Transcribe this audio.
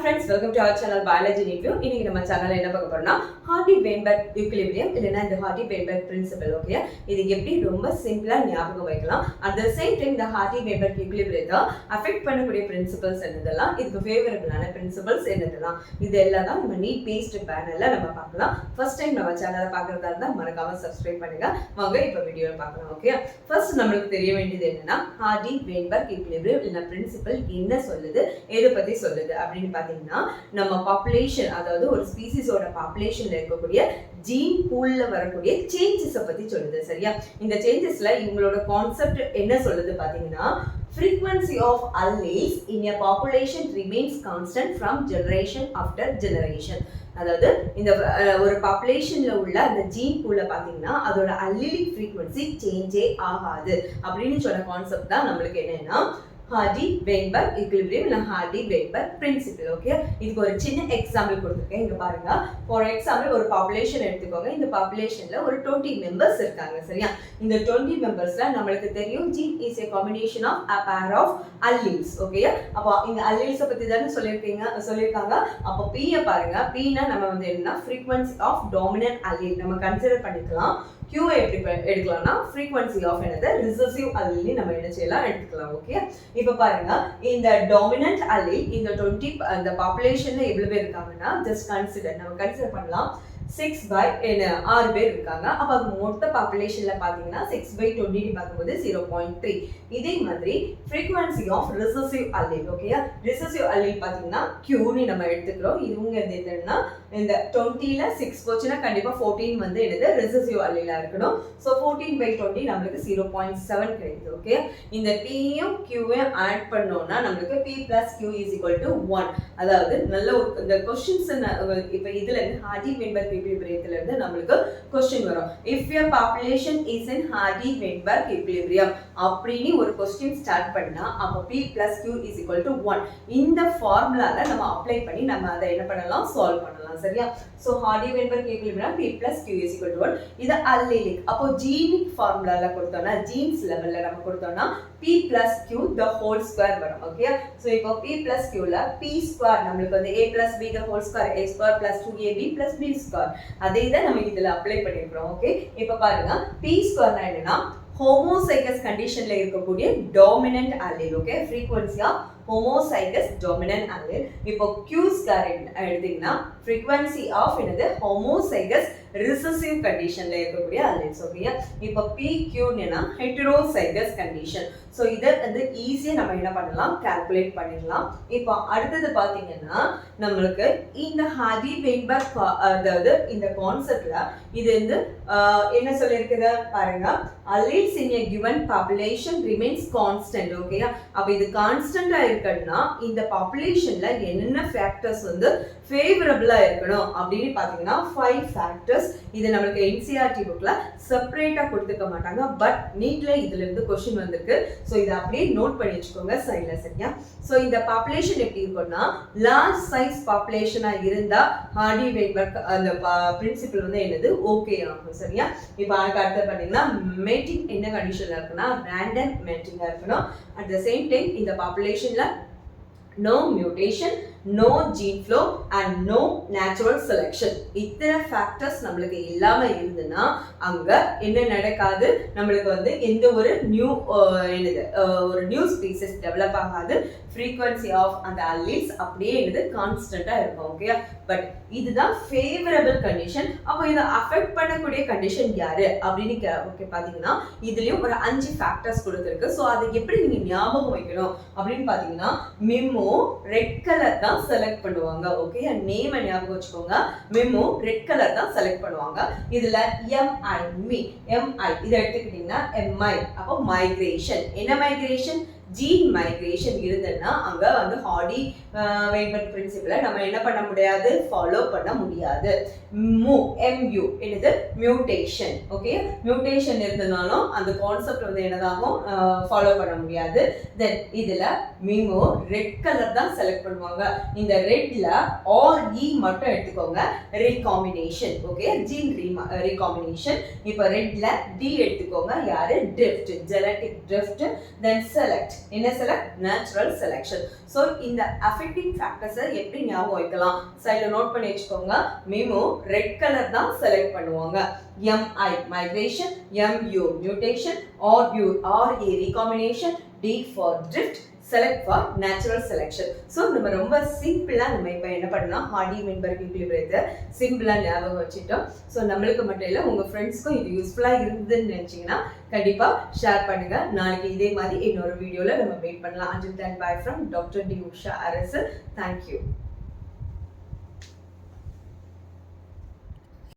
friends, welcome to our channel Biology Review. இன்னைக்கு நம்ம சேனல்ல என்ன பார்க்க போறோம்னா Hardy-Weinberg equilibrium இல்லனா இந்த Hardy-Weinberg principle. ஓகே, இது எப்படி ரொம்ப சிம்பிளா ஞாபகம் வைக்கலாம். At the same time the Hardy-Weinberg equilibrium affect பண்ணக்கூடிய principles என்னதெல்லாம், இதுக்கு ஃபேவரபிளான principles என்னதெல்லாம், இது எல்லாம் தான் நம்ம நீட் பேஸ்ட் பேனல்ல நம்ம பார்க்கலாம். ஃபர்ஸ்ட் டைம் நம்ம சேனலை பார்க்கறதா இருந்தா மறக்காம சப்ஸ்கிரைப் பண்ணுங்க. வாங்க இப்போ வீடியோல பார்க்கலாம். ஓகே, ஃபர்ஸ்ட் நமக்கு தெரிய வேண்டியது என்னன்னா Hardy-Weinberg equilibrium இல்லனா principle என்ன சொல்லுது, எதை பத்தி சொல்லுது அப்படின்னு பாத்தீங்கன்னா, நம்ம பாப்புலேஷன், அதாவது ஒரு ஸ்பீசிஸோட பாப்புலேஷன்ல இருக்கக்கூடிய ஜீன் பூல்ல வரக்கூடிய சேஞ்சஸை பத்தி சொல்லுது. சரியா? இந்த சேஞ்சஸ்ல இவங்களோட கான்செப்ட் என்ன சொல்லுது பாத்தீங்கன்னா, frequency of alleles in a population remains constant from generation after generation. அதாவது இந்த ஒரு பாப்புலேஷன்ல உள்ள அந்த ஜீன் பூல்ல பாத்தீங்கன்னா அதோட அல்லீலிக் ஃப்ரீக்வன்சி சேஞ்சே ஆகாது அப்படின்னு சொன்ன கான்செப்ட் தான் நம்மளுக்கு என்னன்னா Hardy-Weinberg equilibrium இல்ல Hardy-Weinberg principle. ஓகே, இதுக்கு ஒரு சின்ன எக்ஸாம்பிள் கொடுத்துருக்கேன். இங்க பாருங்க. ஃபார் எக்ஸாம்பிள் ஒரு பாப்புலேஷன் எடுத்துக்கோங்க. இந்த பாப்புலேஷன்ல ஒரு 20 மெம்பர்ஸ் இருக்காங்க. சரியா? இந்த 20 மெம்பர்ஸ்ல நம்மளுக்கு தெரியும் gene is a combination of a pair of alleles. Okay, அப்ப இந்த alleles பத்தி தான சொல்லிருக்காங்க. அப்ப P ய பாருங்க. P னா நம்ம வந்து என்ன, frequency of dominant allele நம்ம கன்சிடர் பண்ணிக்கலாம். Q எப்படி எடுக்கலாம்னா frequency of என்னது, recessive allele நம்ம என்ன செய்யலாம், எடுத்துக்கலாம். ஓகே, இப்போ பாருங்க, இந்த dominant allele இந்த 20 அந்த பாப்புலேஷன்ல எவ்வளவு பேர் இருக்காங்கன்னா, ஜஸ்ட் கன்சிடர் பண்ணலாம் 6/6 பேர் இருக்காங்க. அப்ப அது மொத்த பாப்புலேஷன்ல பாத்தீங்கன்னா 6/20 பார்க்கும்போது 0.3. இதே மாதிரி frequency of recessive allele. ஓகேயா, recessive allele பாத்தீங்கன்னா Q னு நம்ம எடுத்துக்கிறோம். இவங்க என்னன்னா, இந்த 20ல 6 போச்சுன்னா கண்டிப்பா 14 வந்து என்னது, recessive allele இருக்கணும். சோ 14/20 நமக்கு 0.7 கிடைக்குது. ஓகே, இந்த P யும் Q யும் ஆட் பண்ணோம்னா நமக்கு P + Q = 1. அதாவது நல்ல ஒரு இந்த क्वेश्चंस இப்ப இதுல Hardy-Weinberg equilibrium இருந்து நமக்கு क्वेश्चन வரும். If your population is in Hardy-Weinberg equilibrium அப்படினி ஒரு क्वेश्चन ஸ்டார்ட் பண்ணா அப்ப P + Q = 1. இந்த ஃபார்முலால நம்ம அப்ளை பண்ணி நம்ம அதை என்ன பண்ணலாம், சால்வ் பண்ணலாம். சரியா? So Hardy-Weinberg equilibrium P + Q = 1. இது அல்லீலிக். அப்போ ஜீனிக் ஃபார்முலால கொடுத்தோம்னா, ஜீன்ஸ் லெவல்ல நம்ம கொடுத்தோம்னா P + Q the whole square வரும். ஓகே, சோ இப்போ P + Q ல P² நமக்கு வந்து A + B the whole square, A² + 2AB + B². அதே தான் நம்ம இதுல அப்ளை பண்ணிருக்கோம். ஓகே, இப்போ பாருங்க, P² னா என்னன்னா ஹோமோசைகஸ் கண்டிஷன்ல இருக்கக்கூடிய dominant allele. Okay, frequency of homozygous dominant allele. இப்போ Q² எடுத்தீங்கன்னா frequency of என்னது, homozygous recessive conditionல இருக்கக்கூடிய alleles. ஓகேயா, இப்போ PQ னா heterozygous condition. சோ இத வந்து ஈஸியா நம்ம என்ன பண்ணலாம், கால்குலேட் பண்ணிடலாம். இப்போ அடுத்து பாத்தீங்கன்னா நமக்கு இந்த Hardy-Weinberg அதாவது இந்த கான்செப்ட்ல இது வந்து என்ன சொல்லிருக்குது பாருங்க, alleles in a given population remains constant. ஓகேயா, அப்ப இது கான்ஸ்டன்ட்டா இருக்கணும்னா இந்த பாப்புலேஷன்ல என்னென்ன ஃபேக்டர்ஸ் வந்து ஃபேவரபிளா இருக்கணும் அப்படின்னு பாத்தீங்கன்னா 5 ஃபேக்டர்ஸ். இது நமக்கு NCERT புக்ல செப்பரேட்டா கொடுத்துக்க மாட்டாங்க, பட் நீட்ல இதுல இருந்து क्वेश्चन வந்திருக்கு. சோ இத அப்படியே நோட் பண்ணி வச்சுக்கோங்க சைடுல. சரியா? சோ இந்த பாப்புலேஷன் எப்படி இருக்கும்னா, லார்ஜ் சைஸ் பாப்புலேஷனா இருந்தா Hardy-Weinberg அந்த பிரின்சிபல் வந்து என்னது, ஓகே ஆகும். சரியா? இப்போ அடுத்து பாத்தீங்கன்னா மேட்டிங் என்ன கண்டிஷன்ல இருக்குன்னா, ரேண்டம் மேட்டிங்கா இருக்கணும். அட் தி சேம் டைம் இந்த பாப்புலேஷன்ல no mutation, no gene flow and no natural selection. இத்தனை ஃபேக்டர்ஸ் நம்மளுக்கு இல்லாம இருந்துனா அங்க என்ன நடக்காது, நம்மளுக்கு வந்து எந்த ஒரு ஒரு நியூ ஸ்பீசிஸ் டெவலப் ஆகாது. frequency of அந்த alleles அப்படியே என்னது, கான்ஸ்டன்ட்டா இருக்கும். ஓகே, பட் இதுதான் ஃபேவரபிள் கண்டிஷன். அப்போ இத அஃபெக்ட் பண்ணக்கூடிய கண்டிஷன் யாரு அப்படின்னு ஓகே பாத்தீங்கன்னா இதுலயும் ஒரு 5 ஃபேக்டர்ஸ் கொடுத்திருக்கு. சோ அதை எப்படி நீங்க ஞாபகம் வைக்கணும் அப்படின்னு பாத்தீங்கன்னா, மெமோ ரெட் கலர் தான் செலக்ட் பண்ணுவாங்க. ஓகே, நேம் ஞாபகம் வச்சுக்கோங்க. மெமோ ரெட் கலர் தான் செலக்ட் பண்ணுவாங்க. இதுல MI இத எடுத்துக்கிட்டீங்கன்னா MI அப்போ மைக்ரேஷன். என்ன மைக்ரேஷன், ஜீன் மைக்ரேஷன் இருந்ததுன்னா அங்க வந்து Hardy-Weinberg பிரின்சிபலை நம்ம என்ன பண்ண முடியாது, ஃபாலோ பண்ண முடியாது. MU என்னது, மியூட்டேஷன். ஓகே, மியூட்டேஷன் இருந்தனாலும் அந்த கான்செப்ட் வந்து என்னதாகும், ஃபாலோ பண்ண முடியாது. தென் இதுல மிமோ ரெட் கலர் தான் செலக்ட் பண்ணுவாங்க. இந்த ரெட்ல RE மட்டும் எடுத்துக்கோங்க, ரீகாம்பினேஷன். Okay, gene recombination. இப்போ ரெட்ல D எடுத்துக்கோங்க, யாரு, drift, genetic drift. Then select என்ன select, natural selection. So இந்த affect அஃபெக்டிங் ஃபேக்டர்ஸை எப்படி ஞாபகம் வைக்கலாம்? சைடில் நோட் பண்ணி வச்சுக்கோங்க. மீமோ ரெட் கலர் தான் செலக்ட் பண்ணுவாங்க. MI migration, MU mutation, RU RA recombination, D for drift, select for natural selection. So நம்ம ரொம்ப சிம்பிளாக நம்ம இப்போ என்ன பண்ணலாம், ஹார்டி வெயின்பெர்க் ஈக்குலிபிரியத்தை சிம்பிளாக ஞாபகம் வச்சுட்டோம். ஸோ நம்மளுக்கு மட்டும் இல்லை, உங்கள் ஃப்ரெண்ட்ஸ்க்கும் இது யூஸ்ஃபுல்லாக இருந்ததுன்னு நினச்சிங்கன்னா கண்டிப்பாக ஷேர் பண்ணுங்கள். நாளைக்கு இதே மாதிரி இன்னொரு வீடியோவில் நம்ம வெயிட் பண்ணலாம். Until then, bye from Dr. D. Usha Arasu. Thank you.